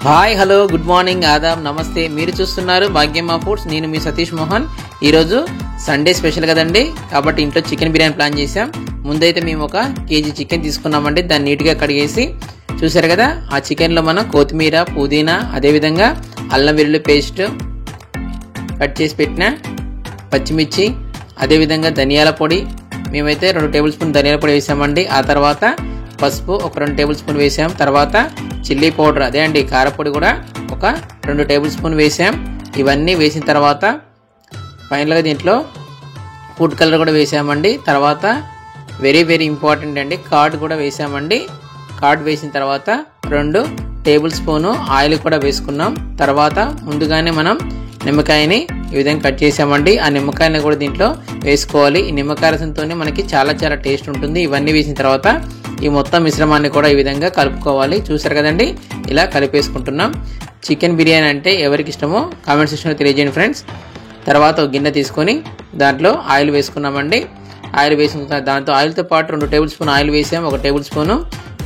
Hi hello good morning Aadab నమస్తే. మీరు చూస్తున్నారు భాగ్యమ్మ ఫుడ్స్. నేను మీ సతీష్ మోహన్. ఈరోజు సండే స్పెషల్ కదండి, కాబట్టి ఇంట్లో చికెన్ బిర్యానీ ప్లాన్ చేసాం. ముందైతే మేము 1 కేజీ చికెన్ తీసుకున్నామండి. దాన్ని నీట్గా కడిగేసి చూసారు కదా, ఆ చికెన్లో మనం కొత్తిమీర, పుదీనా, అదేవిధంగా అల్లం వెల్లుల్లి పేస్ట్, కట్ చేసి పెట్టిన పచ్చిమిర్చి, అదేవిధంగా ధనియాల పొడి, మేమైతే 2 టేబుల్ స్పూన్ ధనియాల పొడి వేసామండి. ఆ తర్వాత పసుపు 1 టేబుల్ స్పూన్ వేసాం. తర్వాత చిల్లీ పౌడర్, అదే అండి కారపొడి కూడా 2 టేబుల్ స్పూన్ వేసాం. ఇవన్నీ వేసిన తర్వాత ఫైనల్గా దీంట్లో ఫుడ్ కలర్ కూడా వేసామండి. తర్వాత వెరీ ఇంపార్టెంట్ అండి, కర్డ్ కూడా వేసామండి. కర్డ్ వేసిన తర్వాత 2 టేబుల్ స్పూను ఆయిల్ కూడా వేసుకున్నాం. తర్వాత ముందుగానే మనం నిమ్మకాయని ఈ విధంగా కట్ చేసామండి. ఆ నిమ్మకాయని కూడా దీంట్లో వేసుకోవాలి. ఈ నిమ్మకాయ రసంతోనే మనకి చాలా టేస్ట్ ఉంటుంది. ఇవన్నీ వేసిన తర్వాత ఈ మొత్తం మిశ్రమాన్ని కూడా ఈ విధంగా కలుపుకోవాలి. చూసారు కదండి, ఇలా కలిపేసుకుంటున్నాం. చికెన్ బిర్యానీ అంటే ఎవరికి ఇష్టమో కామెంట్ సెక్షన్లో తెలియజేయండి ఫ్రెండ్స్. తర్వాత ఒక గిన్నె తీసుకొని దాంట్లో ఆయిల్ వేసుకున్నామండి. ఆయిల్ వేసుకున్న దాంతో ఆయిల్తో పాటు 2 టేబుల్ స్పూన్ ఆయిల్ వేసాము, 1 టేబుల్ స్పూను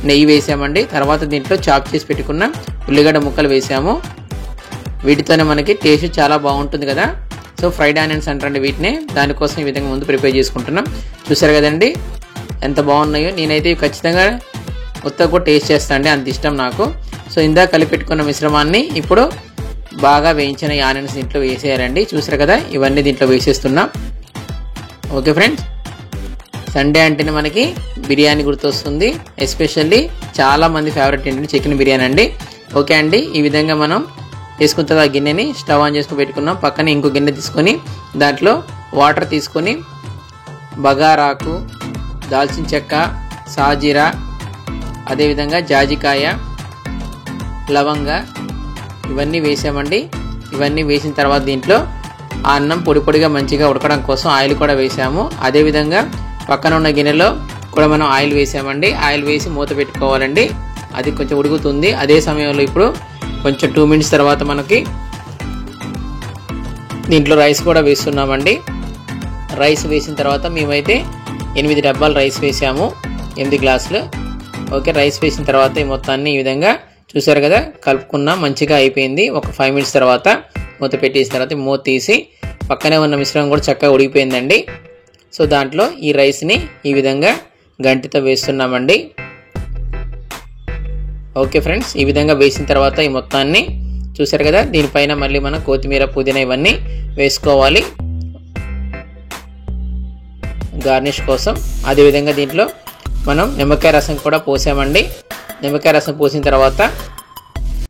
నెయ్యి వేసామండి. తర్వాత దీంట్లో చాప్ చేసి పెట్టుకున్న ఉల్లిగడ్డ ముక్కలు వేసాము. వీటితోనే మనకి టేస్ట్ చాలా బాగుంటుంది కదా. సో ఫ్రైడ్ ఆనియన్స్ అంటారండి వీటిని. దానికోసం ఈ విధంగా ముందు ప్రిపేర్ చేసుకుంటున్నాం. చూసారు కదండి ఎంత బాగున్నాయో. నేనైతే ఖచ్చితంగా మొత్తం కూడా టేస్ట్ చేస్తానండి, అంత ఇష్టం నాకు. సో ఇందాక కలిపెట్టుకున్న మిశ్రమాన్ని ఇప్పుడు బాగా వేయించిన ఈ ఆనియన్స్ దీంట్లో వేసేయాలండి. చూసారు కదా, ఇవన్నీ దీంట్లో వేసేస్తున్నాం. ఓకే ఫ్రెండ్స్, సండే అంటేనే మనకి బిర్యానీ గుర్తొస్తుంది. ఎస్పెషల్లీ చాలా మంది ఫేవరెట్ ఏంటంటే చికెన్ బిర్యానీ అండి. ఓకే అండి, ఈ విధంగా మనం వేసుకున్న తర్వాత గిన్నెని స్టవ్ ఆన్ చేసుకుని పెట్టుకున్నాం. పక్కన ఇంకో గిన్నె తీసుకొని దాంట్లో వాటర్ తీసుకొని బగారాకు, దాల్చిన చెక్క, సాజీరా, అదేవిధంగా జాజికాయ, లవంగ ఇవన్నీ వేసామండి. ఇవన్నీ వేసిన తర్వాత దీంట్లో ఆ అన్నం పొడిగా మంచిగా ఉడకడం కోసం ఆయిల్ కూడా వేసాము. అదేవిధంగా పక్కన ఉన్న గిన్నెలో కూడా మనం ఆయిల్ వేసామండి. ఆయిల్ వేసి మూత పెట్టుకోవాలండి. అది కొంచెం ఉడుకుతుంది. అదే సమయంలో ఇప్పుడు కొంచెం 2 మినిట్స్ తర్వాత మనకి దీంట్లో రైస్ కూడా వేస్తున్నామండి. రైస్ వేసిన తర్వాత మేమైతే 8 డబ్బాలు రైస్ వేసాము, 8 గ్లాసులు. ఓకే, రైస్ వేసిన తర్వాత ఈ మొత్తాన్ని ఈ విధంగా చూసారు కదా కలుపుకున్నాం. మంచిగా అయిపోయింది. ఒక 5 మినిట్స్ తర్వాత మూత పెట్టేసిన తర్వాత మూత తీసి పక్కనే ఉన్న మిశ్రమం కూడా చక్కగా ఉడికిపోయిందండి. సో దాంట్లో ఈ రైస్ని ఈ విధంగా గంటితో వేస్తున్నామండి. ఓకే ఫ్రెండ్స్, ఈ విధంగా వేసిన తర్వాత ఈ మొత్తాన్ని చూసారు కదా, దీనిపైన మళ్ళీ మనం కొత్తిమీర, పుదీనా ఇవన్నీ వేసుకోవాలి గార్నిష్ కోసం. అదేవిధంగా దీంట్లో మనం నిమ్మకాయ రసం కూడా పోసామండి. నిమ్మకాయ రసం పోసిన తర్వాత